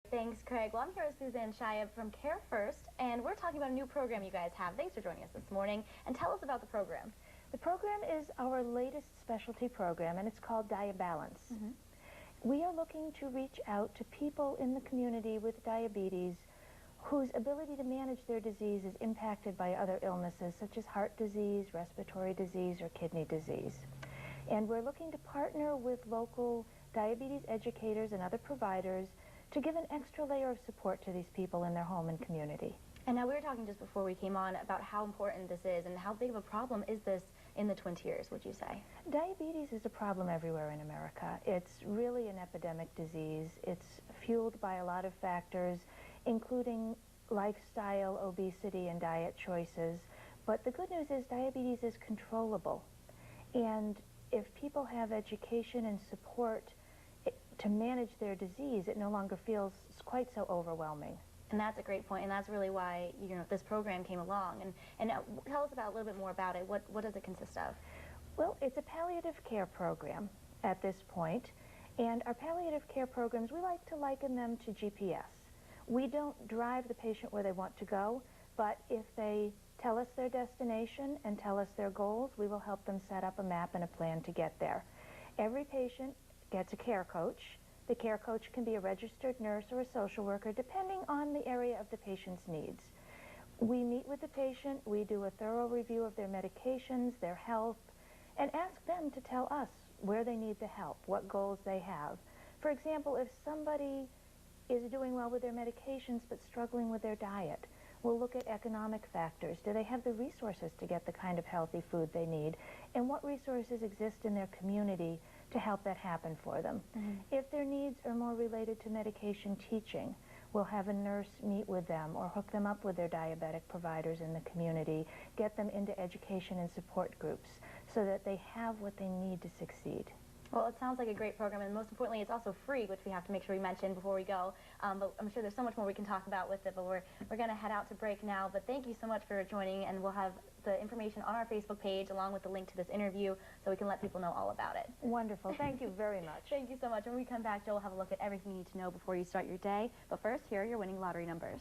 Thanks, Craig. Well, I'm here with Suzanne Scheib from CareFirst, and we're talking about a new program you guys have. Thanks for joining us this morning, and tell us about the program. The program is our latest specialty program, and it's called DiaBalance. We are looking to reach out to people in the community with diabetes whose ability to manage their disease is impacted by other illnesses, such as heart disease, respiratory disease, or kidney disease. And we're looking to partner with local diabetes educators and other providers to give an extra layer of support to these people in their home and community. And now we were talking just before we came on about how important this is and how big of a problem is this in the Twin Tiers, would you say? Diabetes is a problem everywhere in America. It's really an epidemic disease. It's fueled by a lot of factors, including lifestyle, obesity, and diet choices. But the good news is diabetes is controllable. And if people have education and support to manage their disease, it no longer feels quite so overwhelming. And that's a great point, and that's really why this program came along. And tell us a little bit more about it. What does it consist of? Well, it's a palliative care program at this point, and our palliative care programs, we like to liken them to GPS. We don't drive the patient where they want to go, but if they tell us their destination and tell us their goals, we will help them set up a map and a plan to get there. Every patient gets a care coach. The care coach can be a registered nurse or a social worker, depending on the area of the patient's needs. We meet with the patient, we do a thorough review of their medications, their health, and ask them to tell us where they need the help, what goals they have. For example, if somebody is doing well with their medications but struggling with their diet, we'll look at economic factors. Do they have the resources to get the kind of healthy food they need? And what resources exist in their community to help that happen for them? If their needs are more related to medication teaching, we'll have a nurse meet with them or hook them up with their diabetic providers in the community, get them into education and support groups so that they have what they need to succeed. Well, it sounds like a great program, and most importantly, it's also free, which we have to make sure we mention before we go. But I'm sure there's so much more we can talk about with it, but we're going to head out to break now. But thank you so much for joining, and we'll have the information on our Facebook page along with the link to this interview so we can let people know all about it. Wonderful. Thank you very much. Thank you so much. When we come back, Joe will have a look at everything you need to know before you start your day. But first, here are your winning lottery numbers.